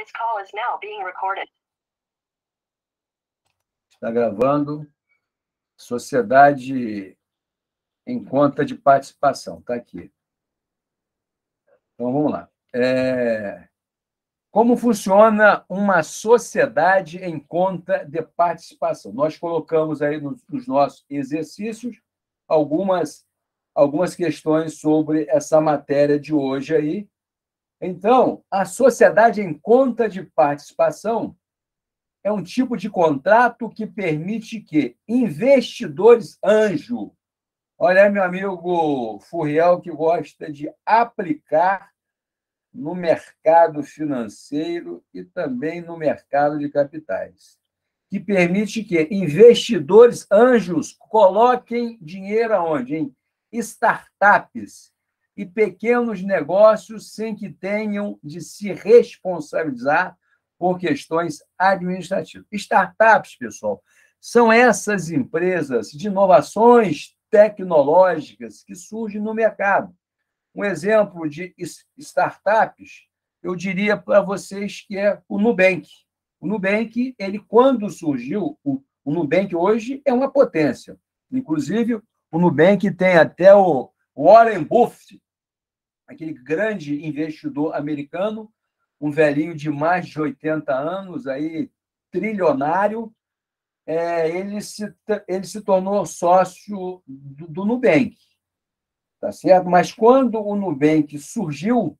This call is now being recorded. Está gravando. Sociedade em conta de participação. Está aqui. Então, vamos lá. Como funciona uma sociedade em conta de participação? Nós colocamos aí nos nossos exercícios algumas questões sobre essa matéria de hoje aí. Então, a sociedade em conta de participação é um tipo de contrato que permite que investidores anjo, olha, meu amigo Furriel, que gosta de aplicar no mercado financeiro e também no mercado de capitais, que permite que investidores anjos coloquem dinheiro aonde? Em startups e pequenos negócios sem que tenham de se responsabilizar por questões administrativas. Startups, pessoal, são essas empresas de inovações tecnológicas que surgem no mercado. Um exemplo de startups, eu diria para vocês que é o Nubank. O Nubank, ele quando surgiu, o Nubank hoje é uma potência. Inclusive, o Nubank tem até o Warren Buffett, aquele grande investidor americano, um velhinho de mais de 80 anos, aí, trilionário, ele se tornou sócio do Nubank, tá certo? Mas quando o Nubank surgiu,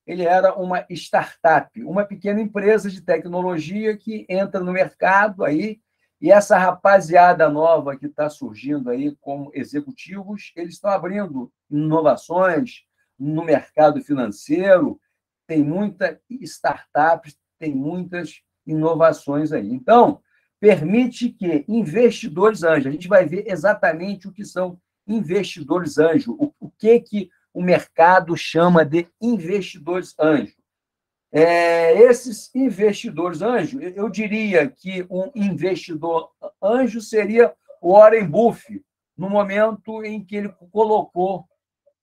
ele era uma startup, uma pequena empresa de tecnologia que entra no mercado aí, e essa rapaziada nova que está surgindo aí como executivos, eles estão abrindo inovações no mercado financeiro, tem muitas startups, tem muitas inovações aí. Então, permite que investidores anjo, a gente vai ver exatamente o que são investidores anjo, o que o mercado chama de investidores anjo. Esses investidores anjo, eu diria que um investidor anjo seria o Warren Buffett, no momento em que ele colocou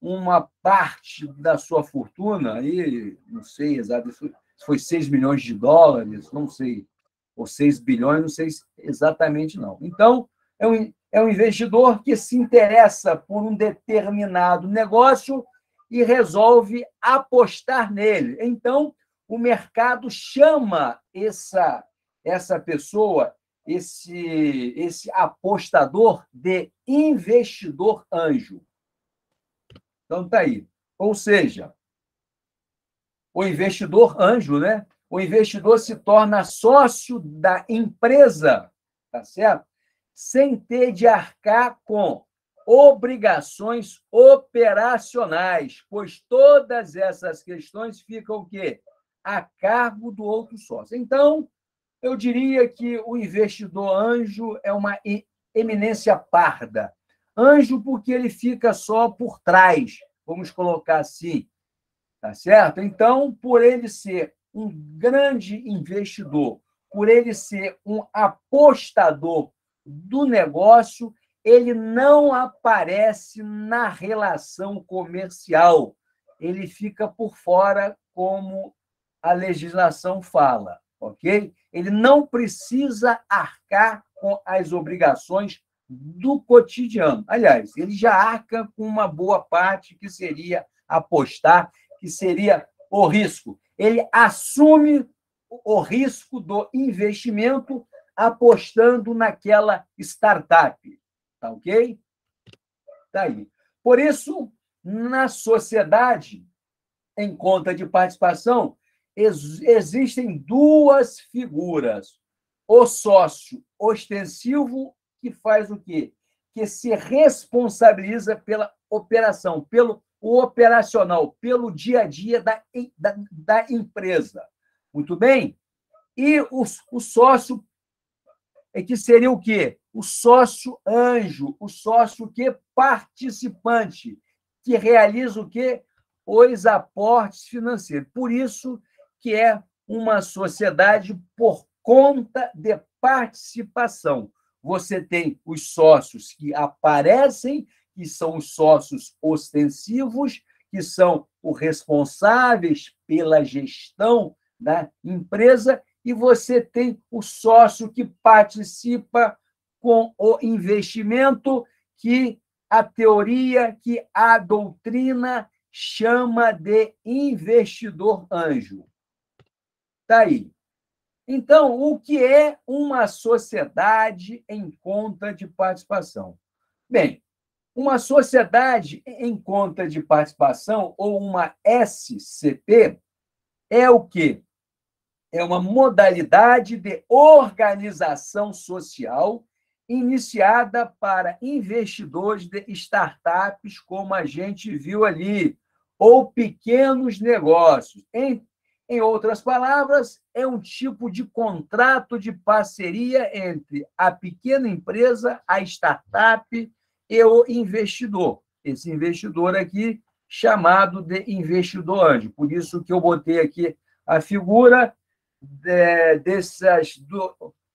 uma parte da sua fortuna, aí, não sei exato, se foi 6 milhões de dólares, não sei, ou 6 bilhões, não sei exatamente não. Então, é um investidor que se interessa por um determinado negócio e resolve apostar nele. Então, o mercado chama essa pessoa, esse apostador, de investidor anjo. Então, está aí. Ou seja, o investidor anjo, né? O investidor se torna sócio da empresa, tá certo? Sem ter de arcar com obrigações operacionais, pois todas essas questões ficam o quê? A cargo do outro sócio. Então, eu diria que o investidor anjo é uma eminência parda. Anjo porque ele fica só por trás, vamos colocar assim, tá certo? Então, por ele ser um grande investidor, por ele ser um apostador do negócio, ele não aparece na relação comercial. Ele fica por fora, como a legislação fala, ok? Ele não precisa arcar com as obrigações do cotidiano. Aliás, ele já arca com uma boa parte, que seria apostar, que seria o risco. Ele assume o risco do investimento apostando naquela startup. Tá ok? Tá aí. Por isso, na sociedade em conta de participação, existem duas figuras. O sócio ostensivo, que faz o quê? Que se responsabiliza pela operação, pelo operacional, pelo dia a dia da empresa. Muito bem? E o sócio, que seria o quê? O sócio anjo, o sócio que participante, que realiza o quê? Os aportes financeiros. Por isso que é uma sociedade por conta de participação. Você tem os sócios que aparecem, que são os sócios ostensivos, que são os responsáveis pela gestão da empresa e você tem o sócio que participa com o investimento que a teoria, que a doutrina chama de investidor anjo. Está aí. Então, o que é uma sociedade em conta de participação? Bem, uma sociedade em conta de participação, ou uma SCP, é o quê? É uma modalidade de organização social iniciada para investidores de startups, como a gente viu ali, ou pequenos negócios. Em outras palavras, é um tipo de contrato de parceria entre a pequena empresa, a startup e o investidor. Esse investidor aqui, chamado de investidor anjo. Por isso que eu botei aqui a figura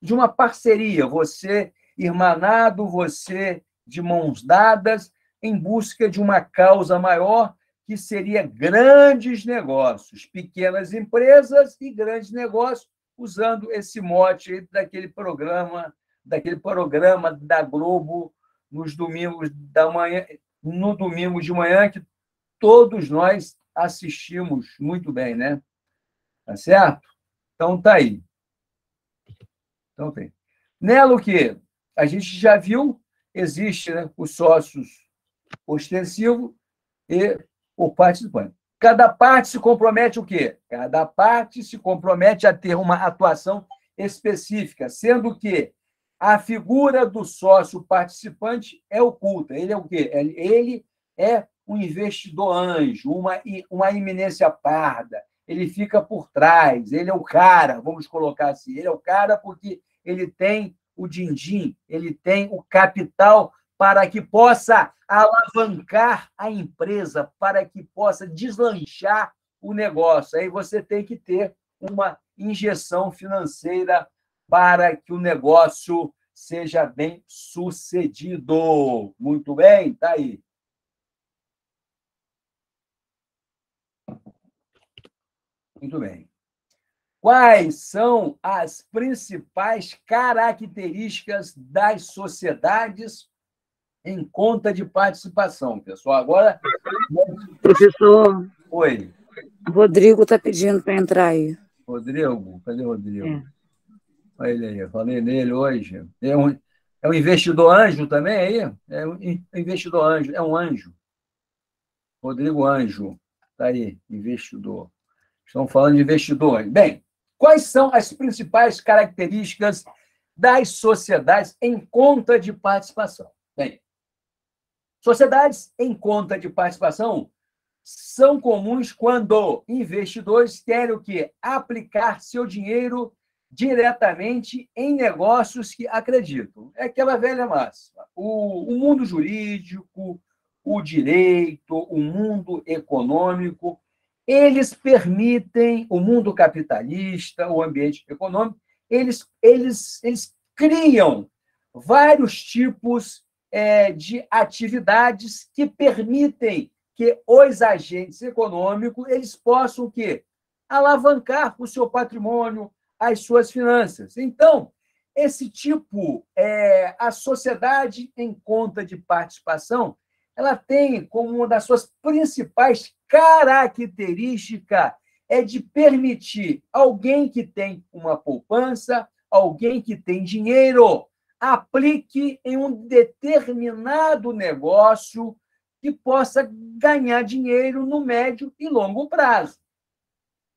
de uma parceria, você irmanado, você de mãos dadas, em busca de uma causa maior, que seria grandes negócios, pequenas empresas e grandes negócios, usando esse mote daquele programa da Globo nos domingos da manhã, no domingo de manhã, que todos nós assistimos muito bem, né? Tá certo? Então, tá aí. Então, tem. Nela, o que a gente já viu, existe, né, os sócios ostensivos e o participante. Cada parte se compromete o quê? Cada parte se compromete a ter uma atuação específica, sendo que a figura do sócio participante é oculta. Ele é o quê? Ele é um investidor anjo, uma iminência parda. Ele fica por trás, ele é o cara, vamos colocar assim, ele é o cara porque ele tem o din-din, ele tem o capital para que possa alavancar a empresa, para que possa deslanchar o negócio. Aí você tem que ter uma injeção financeira para que o negócio seja bem sucedido. Muito bem, está aí. Muito bem. Quais são as principais características das sociedades em conta de participação, pessoal? Agora. Professor. Oi. Rodrigo está pedindo para entrar aí. Rodrigo? Cadê o Rodrigo? Olha ele aí, eu falei nele hoje. É um investidor anjo também aí? É um investidor anjo, é um anjo. Rodrigo Anjo. Está aí, investidor. Estamos falando de investidor. Bem, quais são as principais características das sociedades em conta de participação? Bem, sociedades em conta de participação são comuns quando investidores querem o quê? Aplicar seu dinheiro diretamente em negócios que acreditam. É aquela velha máxima. O mundo jurídico, o direito, o mundo econômico, eles permitem, o mundo capitalista, o ambiente econômico, eles criam vários tipos de atividades que permitem que os agentes econômicos eles possam o quê? Alavancar o seu patrimônio, as suas finanças. Então, esse tipo, a sociedade em conta de participação, ela tem como uma das suas principais características de permitir alguém que tem uma poupança, alguém que tem dinheiro, aplique em um determinado negócio que possa ganhar dinheiro no médio e longo prazo.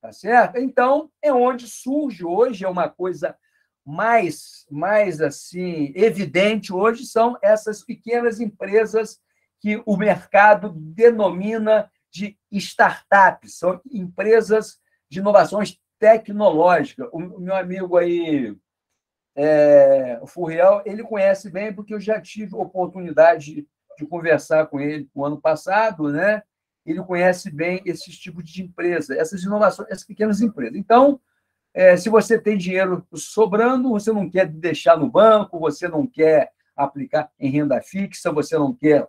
Tá certo? Então, é onde surge hoje, é uma coisa mais assim evidente hoje, são essas pequenas empresas que o mercado denomina de startups, são empresas de inovações tecnológicas. O meu amigo aí, o Furriel, ele conhece bem, porque eu já tive oportunidade de conversar com ele no ano passado, né? Ele conhece bem esses tipos de empresa, essas inovações, essas pequenas empresas. Então, se você tem dinheiro sobrando, você não quer deixar no banco, você não quer aplicar em renda fixa, você não quer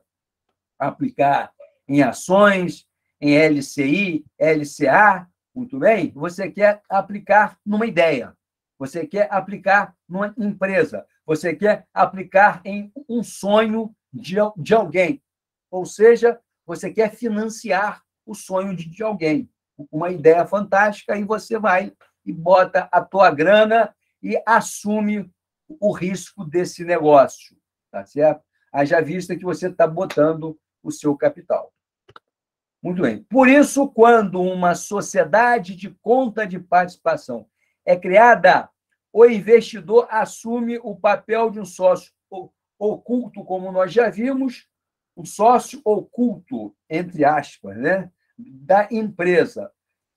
aplicar em ações, em LCI, LCA, Muito bem? Você quer aplicar numa ideia. Você quer aplicar numa empresa. Você quer aplicar em um sonho de alguém. Ou seja, você quer financiar o sonho de alguém. Uma ideia fantástica, e você vai e bota a tua grana e assume o risco desse negócio. Tá certo? Haja vista que você está botando o seu capital. Muito bem. Por isso, quando uma sociedade de conta de participação é criada, o investidor assume o papel de um sócio oculto, como nós já vimos, um sócio oculto, entre aspas, né, da empresa,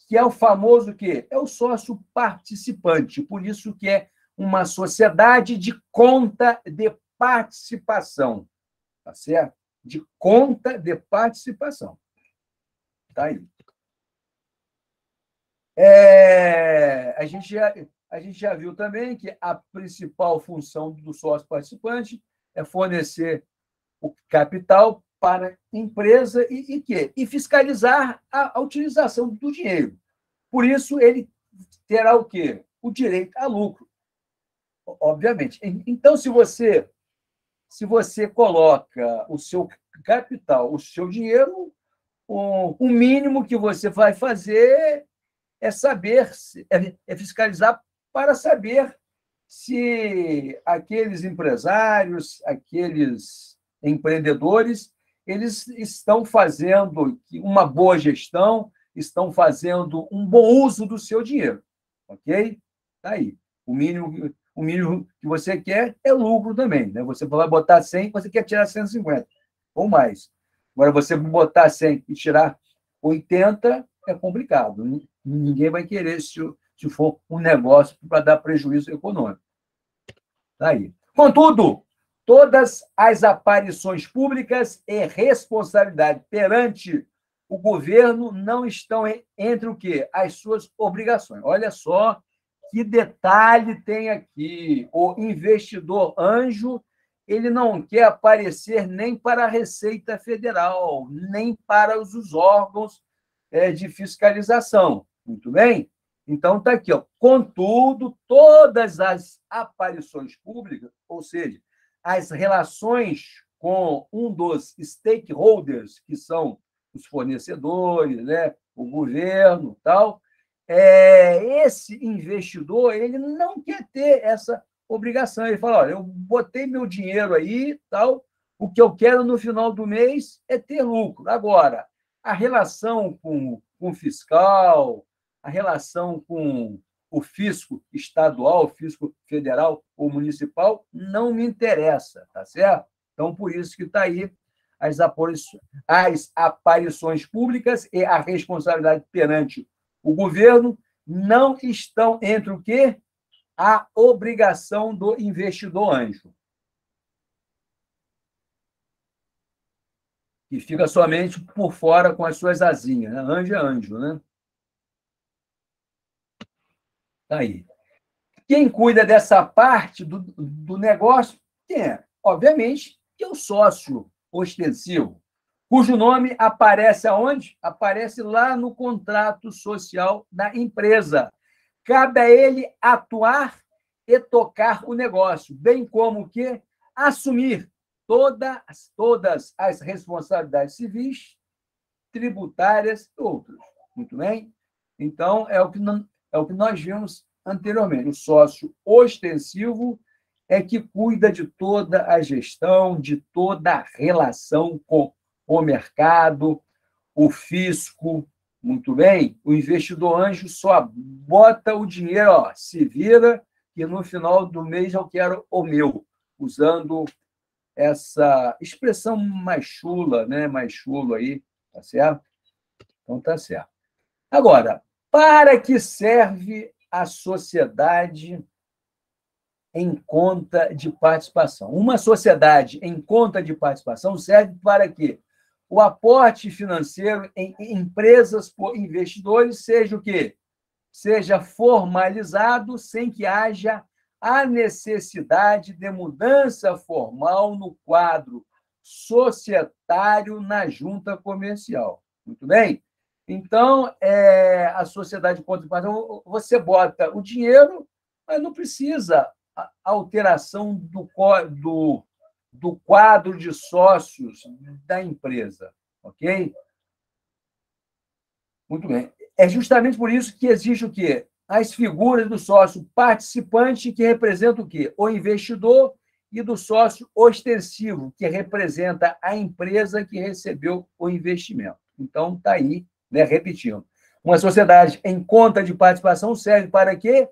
que é o famoso quê? É o sócio participante. Por isso que é uma sociedade de conta de participação. Tá certo? De conta de participação. Tá aí. A gente já viu também que a principal função do sócio participante é fornecer o capital para a empresa e fiscalizar a utilização do dinheiro. Por isso, ele terá o quê? O direito a lucro, obviamente. Então, se você coloca o seu capital, o seu dinheiro, o mínimo que você vai fazer é saber, é fiscalizar para saber se aqueles empresários, aqueles empreendedores, eles estão fazendo uma boa gestão, estão fazendo um bom uso do seu dinheiro. Ok? Está aí. O mínimo que você quer é lucro também. Né? Você vai botar 100, você quer tirar 150 ou mais. Agora, você botar 100 e tirar 80 é complicado. Ninguém vai querer se for um negócio para dar prejuízo econômico. Tá aí. Contudo, todas as aparições públicas e responsabilidade perante o governo não estão entre o quê? As suas obrigações. Olha só que detalhe tem aqui. O investidor anjo, ele não quer aparecer nem para a Receita Federal, nem para os órgãos de fiscalização. Muito bem? Então, está aqui. Ó. Contudo, todas as aparições públicas, ou seja, as relações com um dos stakeholders, que são os fornecedores, né, o governo, tal, esse investidor ele não quer ter essa obrigação. Ele fala, olha, eu botei meu dinheiro aí, tal, o que eu quero no final do mês é ter lucro. Agora, a relação com o fiscal, a relação com o fisco estadual, o fisco federal ou municipal, não me interessa, tá certo? Então, por isso que está aí as aparições públicas e a responsabilidade perante o governo não estão entre o quê? A obrigação do investidor anjo. Que fica somente por fora com as suas asinhas. Né? Anjo é anjo, né? Tá aí. Quem cuida dessa parte do negócio é, obviamente, que é o sócio ostensivo, cujo nome aparece aonde? Aparece lá no contrato social da empresa. Cabe a ele atuar e tocar o negócio, bem como que assumir todas as responsabilidades civis, tributárias e outras. Muito bem? Então, é o que nós vimos anteriormente. O sócio ostensivo é que cuida de toda a gestão, de toda a relação com o mercado, o fisco. Muito bem? O investidor anjo só bota o dinheiro, ó, se vira, que no final do mês eu quero o meu, usando essa expressão mais chula, né? Mais chulo aí, tá certo? Então, tá certo. Agora, para que serve a sociedade em conta de participação? Uma sociedade em conta de participação serve para que o aporte financeiro em empresas por investidores seja o quê? Seja formalizado sem que haja a necessidade de mudança formal no quadro societário na junta comercial. Muito bem? Então, a sociedade de participação, você bota o dinheiro, mas não precisa alteração do quadro de sócios da empresa, ok? Muito bem. É justamente por isso que existe o quê? As figuras do sócio participante, que representa o quê? O investidor, e do sócio ostensivo, que representa a empresa que recebeu o investimento. Então, está aí, né, repetindo. Uma sociedade em conta de participação serve para quê?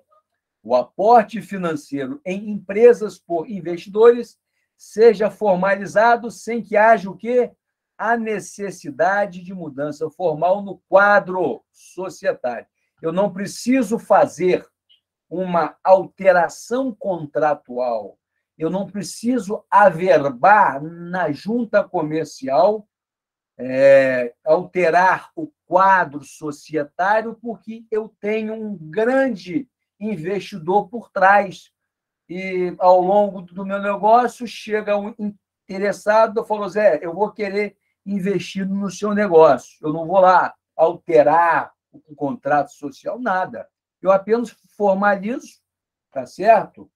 O aporte financeiro em empresas por investidores seja formalizado sem que haja o quê? A necessidade de mudança formal no quadro societário. Eu não preciso fazer uma alteração contratual, eu não preciso averbar na junta comercial, alterar o quadro societário, porque eu tenho um grande investidor por trás. E, ao longo do meu negócio, chega um interessado e falou, Zé, eu vou querer investir no seu negócio. Eu não vou lá alterar o contrato social, nada. Eu apenas formalizo, tá certo?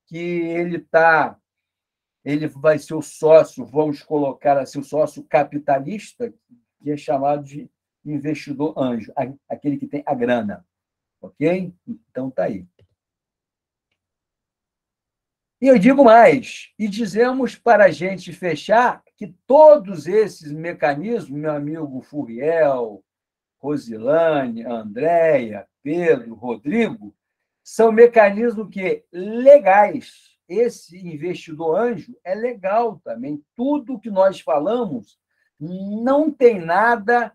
Que ele vai ser o sócio, vamos colocar assim, o sócio capitalista, que é chamado de investidor anjo, aquele que tem a grana, ok? Então tá aí. E eu digo mais, e dizemos para a gente fechar que todos esses mecanismos, meu amigo Furiel, Rosilane, Andréia, Pedro, Rodrigo, são mecanismos que legais. Esse investidor anjo é legal também. Tudo que nós falamos não tem nada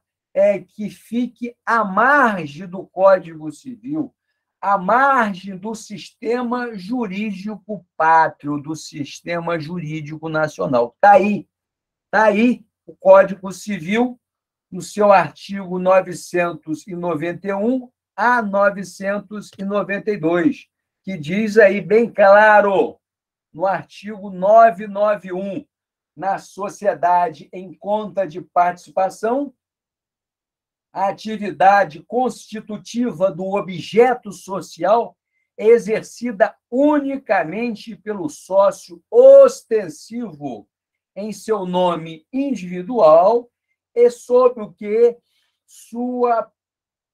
que fique à margem do Código Civil, à margem do sistema jurídico pátrio, do sistema jurídico nacional. Está aí o Código Civil, no seu artigo 991 a 992, que diz aí bem claro, no artigo 991, na sociedade em conta de participação, a atividade constitutiva do objeto social é exercida unicamente pelo sócio ostensivo em seu nome individual e sob o que sua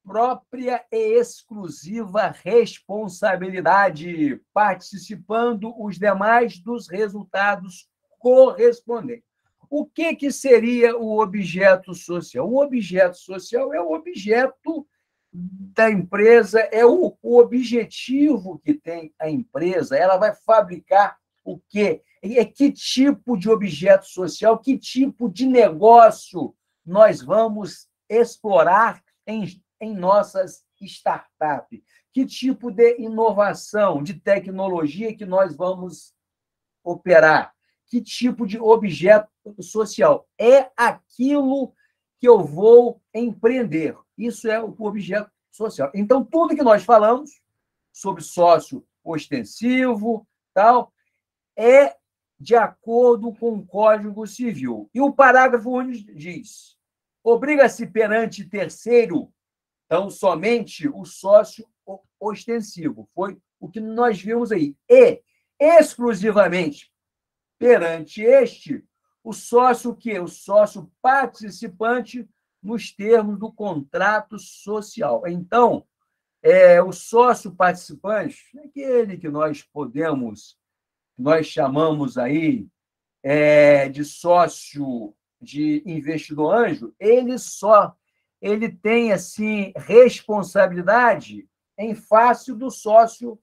própria e exclusiva responsabilidade, participando os demais dos resultados correspondentes. O que seria o objeto social? O objeto social é o objeto da empresa, é o objetivo que tem a empresa. Ela vai fabricar o quê? Que tipo de objeto social, que tipo de negócio nós vamos explorar em nossas startups? Que tipo de inovação, de tecnologia que nós vamos operar? Que tipo de objeto social? É aquilo que eu vou empreender. Isso é o objeto social. Então, tudo que nós falamos sobre sócio ostensivo, tal, é de acordo com o Código Civil. E o parágrafo único diz: obriga-se perante terceiro, então, somente o sócio ostensivo. Foi o que nós vimos aí. E, exclusivamente, perante este, o sócio que? O sócio participante nos termos do contrato social. Então, o sócio participante é aquele que nós chamamos aí de sócio de investidor anjo, ele tem assim responsabilidade em face do sócio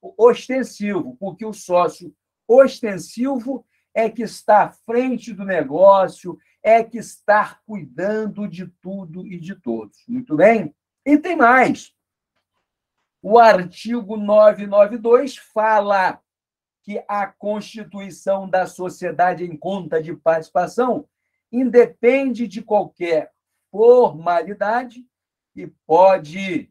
ostensivo, porque o sócio ostensivo é que está à frente do negócio, é que está cuidando de tudo e de todos. Muito bem? E tem mais. O artigo 992 fala que a constituição da sociedade em conta de participação independe de qualquer formalidade e pode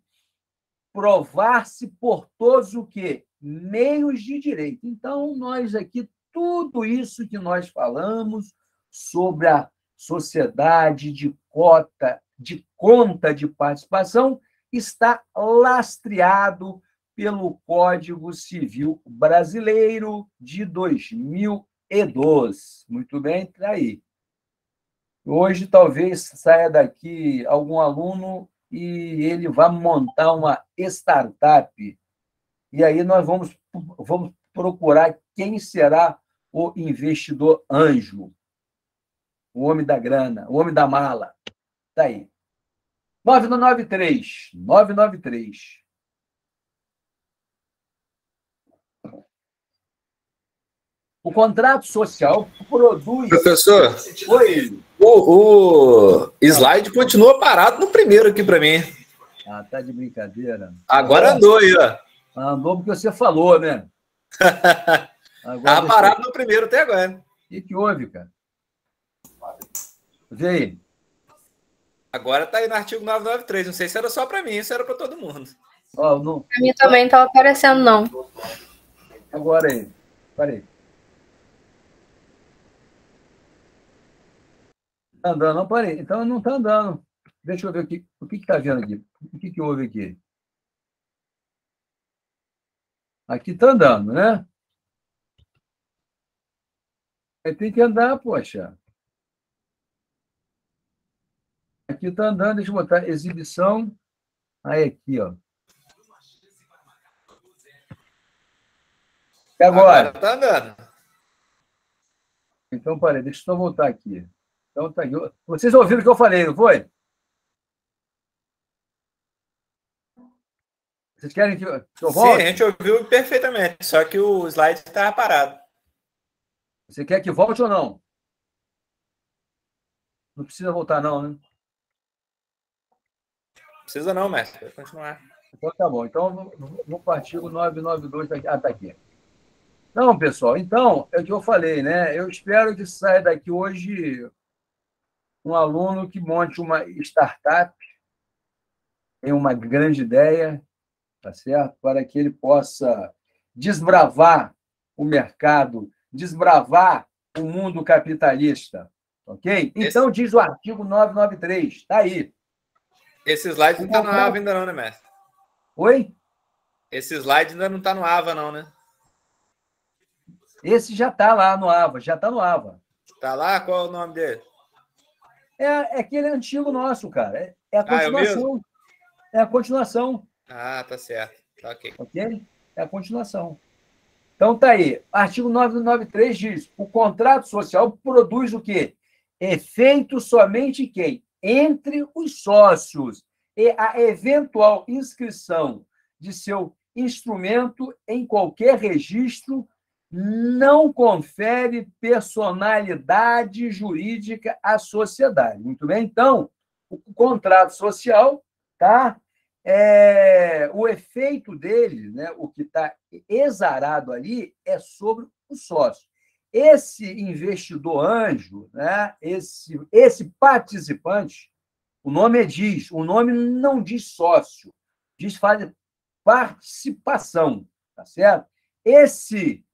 provar-se por todos o quê? Meios de direito. Então, nós aqui, tudo isso que nós falamos sobre a sociedade de cota de conta de participação está lastreado pelo Código Civil Brasileiro de 2012. Muito bem, está aí. Hoje, talvez, saia daqui algum aluno e ele vá montar uma startup. E aí nós vamos procurar quem será o investidor anjo, o homem da grana, o homem da mala. Está aí. 993. 993. O contrato social produz... Professor, Oi. o slide continua parado no primeiro aqui para mim. Ah, tá de brincadeira. Agora andou aí, ó. Andou porque você falou, né? Tá parado no primeiro até agora. O que houve, cara? Vê aí. Agora tá aí no artigo 993. Não sei se era só para mim, se era para todo mundo. Ó, não... Para mim também não estava aparecendo, não. Agora aí. Parei. Tá andando, não parei. Então não está andando. Deixa eu ver aqui. O que está vendo aqui? O que houve aqui? Aqui está andando, né? Aí tem que andar, poxa. Aqui está andando, deixa eu botar exibição. Aí aqui, ó. E agora? Está andando. Então, parei, deixa eu só voltar aqui. Então, tá aí. Vocês ouviram o que eu falei, não foi? Vocês querem que eu volte? Sim, a gente ouviu perfeitamente, só que o slide estava parado. Você quer que volte ou não? Não precisa voltar, não, né? Precisa não, mestre. Vai continuar. Então, tá bom. Então, vou para o artigo 992. Ah, está aqui. Não, pessoal. Então, é o que eu falei, né? Eu espero que saia daqui hoje um aluno que monte uma startup, tem uma grande ideia, tá certo? Para que ele possa desbravar o mercado, desbravar o mundo capitalista, ok? Então, diz o artigo 993, está aí. Esse slide não está no AVA ainda não, né, mestre? Oi? Esse slide ainda não está no AVA não, né? Esse já está lá no AVA, já está no AVA. Tá lá? Qual é o nome dele? É aquele antigo nosso, cara. É a Ah, é o continuação. mesmo? É a continuação. Ah, tá certo. Tá ok. Ok? É a continuação. Então, tá aí. Artigo 993 diz: o contrato social produz o quê? Efeito somente quem? Entre os sócios. E a eventual inscrição de seu instrumento em qualquer registro não confere personalidade jurídica à sociedade. Muito bem? Então, o contrato social, tá? O efeito dele, né, o que está exarado ali, é sobre o sócio. Esse investidor anjo, né, esse participante, o nome diz, o nome não diz sócio, diz participação, tá certo? Esse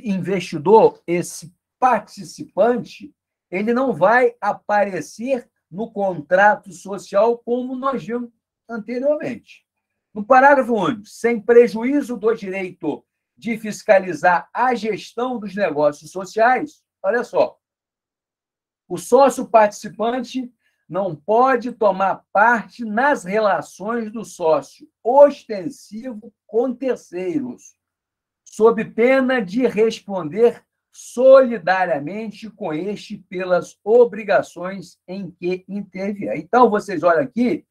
investidor, esse participante, ele não vai aparecer no contrato social como nós vimos anteriormente. No parágrafo único, sem prejuízo do direito de fiscalizar a gestão dos negócios sociais, olha só, o sócio participante não pode tomar parte nas relações do sócio ostensivo com terceiros, sob pena de responder solidariamente com este pelas obrigações em que intervier. Então, vocês olham aqui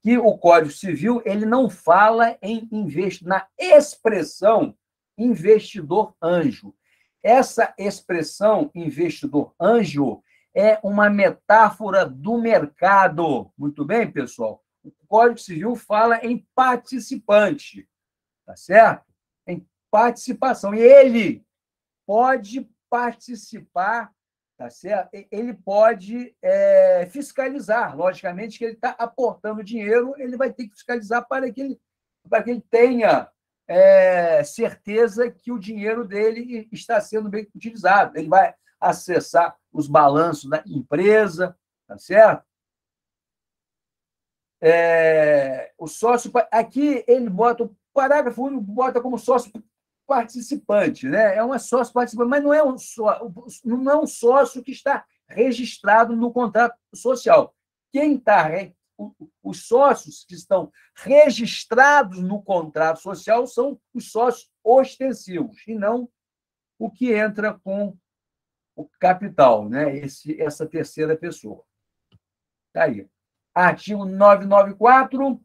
que o Código Civil ele não fala na expressão investidor anjo. Essa expressão investidor anjo é uma metáfora do mercado. Muito bem, pessoal? O Código Civil fala em participante, tá certo? Em participação. E ele pode participar, tá certo? Ele pode fiscalizar. Logicamente que ele está aportando dinheiro, ele vai ter que fiscalizar para que ele tenha certeza que o dinheiro dele está sendo bem utilizado. Ele vai acessar os balanços da empresa, tá certo? o sócio... Aqui ele bota, o parágrafo único bota como sócio participante, né? É uma sócio participante, mas não é um sócio que está registrado no contrato social. Quem está... Os sócios que estão registrados no contrato social são os sócios ostensivos, e não o que entra com o capital, né? Essa terceira pessoa. Está aí. Artigo 994,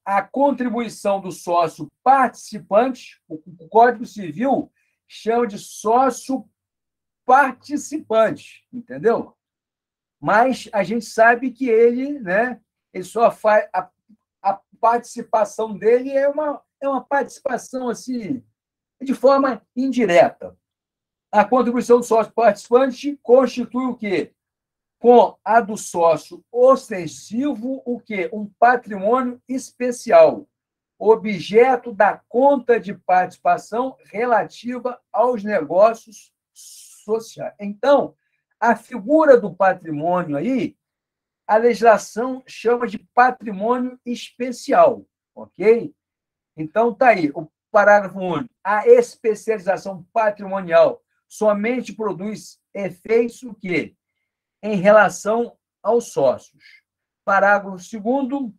a contribuição do sócio participante, o Código Civil chama de sócio participante, entendeu? Mas a gente sabe que ele, né, ele só faz a participação dele é uma participação assim, de forma indireta. A contribuição do sócio participante constitui o quê? Com a do sócio ostensivo, o quê? Um patrimônio especial, objeto da conta de participação relativa aos negócios sociais. Então, a figura do patrimônio aí, a legislação chama de patrimônio especial, ok? Então, está aí, o parágrafo único. A especialização patrimonial somente produz efeitos o quê? Em relação aos sócios. Parágrafo 2º,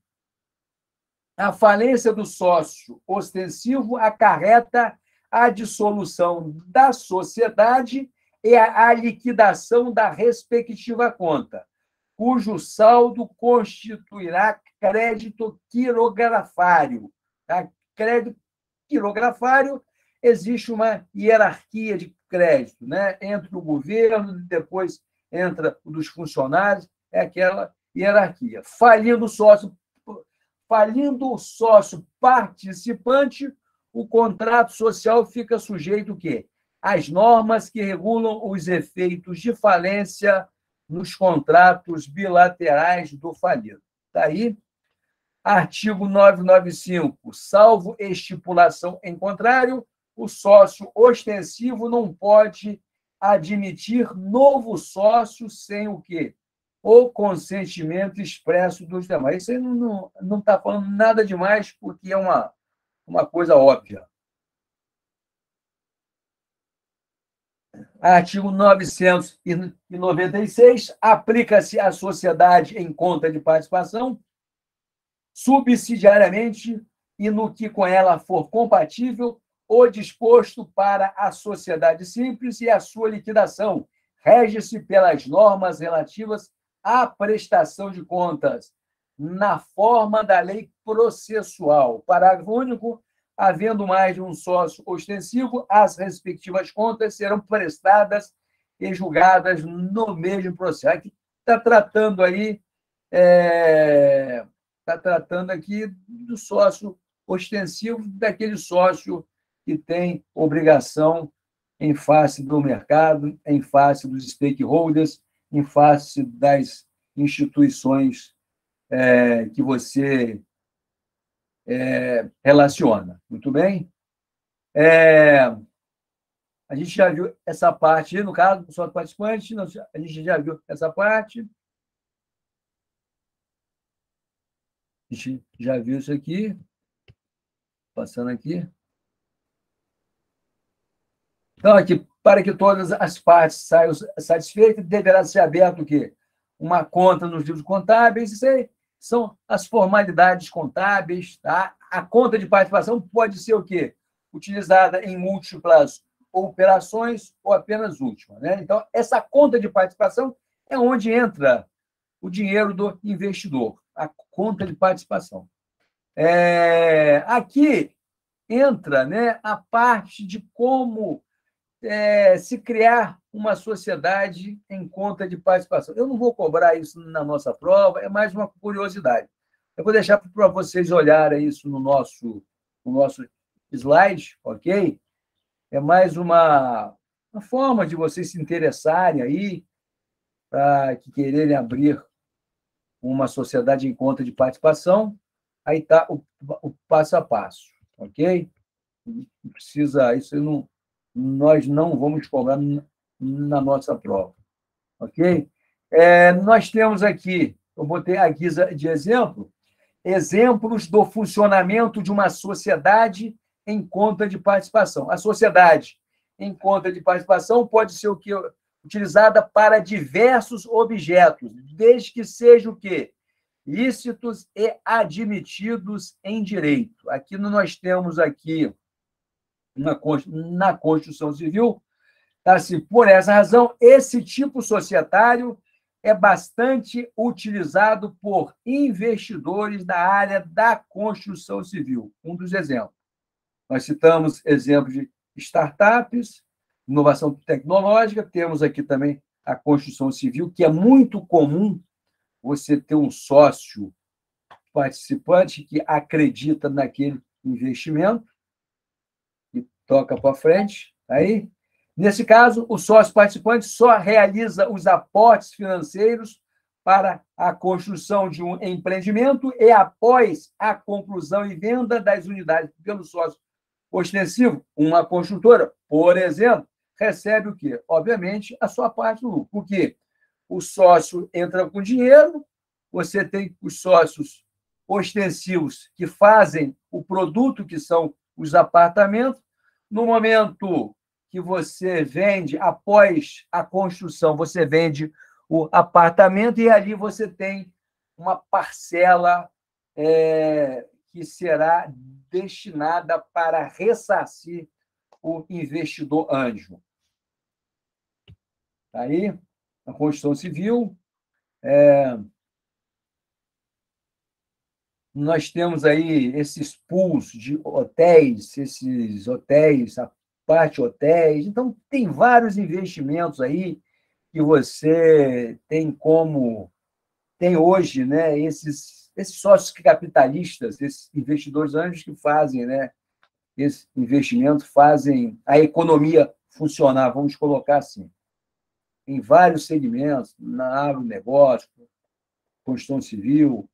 a falência do sócio ostensivo acarreta a dissolução da sociedade e a liquidação da respectiva conta, cujo saldo constituirá crédito quirografário. Tá? Crédito quirografário, existe uma hierarquia de crédito, né? Entre o governo, depois entra o dos funcionários, é aquela hierarquia. Falindo o sócio participante, o contrato social fica sujeito o quê? Às normas que regulam os efeitos de falência nos contratos bilaterais do falido. Está aí. Artigo 995. Salvo estipulação em contrário, o sócio ostensivo não pode admitir novo sócio sem o quê? O consentimento expresso dos demais. Isso aí não está falando nada demais, porque é uma coisa óbvia. Artigo 996, aplica-se à sociedade em conta de participação, subsidiariamente e no que com ela for compatível, o disposto para a sociedade simples e a sua liquidação. Rege-se pelas normas relativas à prestação de contas, na forma da lei processual. Parágrafo único. Havendo mais de um sócio ostensivo, as respectivas contas serão prestadas e julgadas no mesmo processo. Aqui está tratando aí, aqui do sócio ostensivo, daquele sócio que tem obrigação em face do mercado, em face dos stakeholders, em face das instituições que você relaciona. Muito bem? A gente já viu essa parte, no caso do sócio participante, a gente já viu essa parte. A gente já viu isso aqui. Passando aqui. Então, aqui, para que todas as partes saiam satisfeitas, deverá ser aberto o quê? Uma conta nos livros contábeis. Isso aí são as formalidades contábeis, tá? A conta de participação pode ser o quê? Utilizada em múltiplas operações ou apenas última, né? Então, essa conta de participação é onde entra o dinheiro do investidor, a conta de participação. Aqui entra, né, a parte de como se criar uma sociedade em conta de participação. Eu não vou cobrar isso na nossa prova, é mais uma curiosidade. Eu vou deixar para vocês olharem isso no nosso slide, ok? É mais uma forma de vocês se interessarem aí, para que quererem abrir uma sociedade em conta de participação. Aí está o passo a passo, ok? Não precisa, nós não vamos cobrar na nossa prova, ok? Nós temos aqui eu botei à guisa de exemplo, exemplos do funcionamento de uma sociedade em conta de participação. A sociedade em conta de participação pode ser o quê? Utilizada para diversos objetos, desde que seja o quê? Lícitos e admitidos em direito. Aqui nós temos aqui na Constituição Civil, tá assim, por essa razão, esse tipo societário é bastante utilizado por investidores da área da construção civil. Um dos exemplos. Nós citamos exemplos de startups, inovação tecnológica, temos aqui também a construção civil, que é muito comum você ter um sócio participante que acredita naquele investimento e toca para frente. Aí, nesse caso, o sócio participante só realiza os aportes financeiros para a construção de um empreendimento e, após a conclusão e venda das unidades pelo sócio ostensivo, uma construtora, por exemplo, recebe o quê? Obviamente, a sua parte do lucro. Porque o sócio entra com dinheiro, você tem os sócios ostensivos que fazem o produto, que são os apartamentos. No momento que você vende, após a construção, você vende o apartamento e ali você tem uma parcela que será destinada para ressarcir o investidor anjo. Aí, a Constituição Civil, nós temos aí esses pools de hotéis, a parte hotéis. Então, tem vários investimentos aí que você tem como... Tem hoje, né, esses sócios capitalistas, esses investidores anjos que fazem, né, esse investimento, fazem a economia funcionar, vamos colocar assim, em vários segmentos, na agronegócio, construção civil,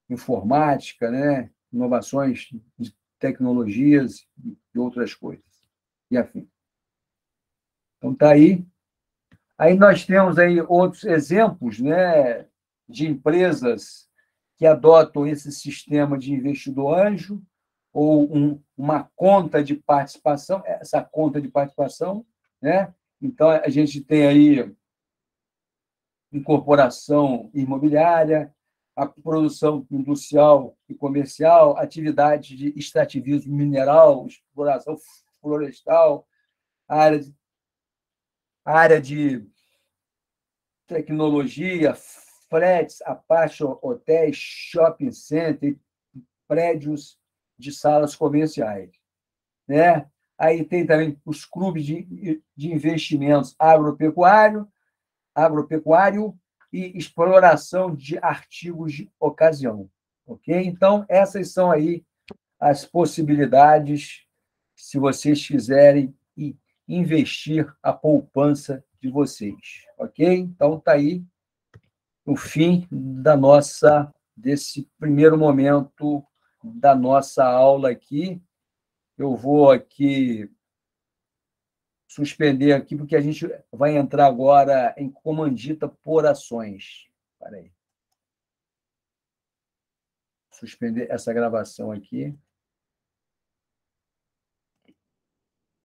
informática, né, inovações de tecnologias e outras coisas, e afim. Então, está aí. Aí nós temos aí outros exemplos, né, de empresas que adotam esse sistema de investidor anjo ou uma conta de participação, essa conta de participação, né? Então, a gente tem aí incorporação imobiliária, a produção industrial e comercial, atividade de extrativismo mineral, exploração florestal, a área de tecnologia, fretes, a parte hotéis, shopping center, prédios de salas comerciais, né? Aí tem também os clubes de investimentos agropecuário e exploração de artigos de ocasião, ok? Então, essas são aí as possibilidades, se vocês quiserem investir a poupança de vocês, ok? Então, está aí o fim desse primeiro momento da nossa aula aqui. Eu vou aqui suspender aqui, porque a gente vai entrar agora em comandita por ações. Espera aí. Suspender essa gravação aqui.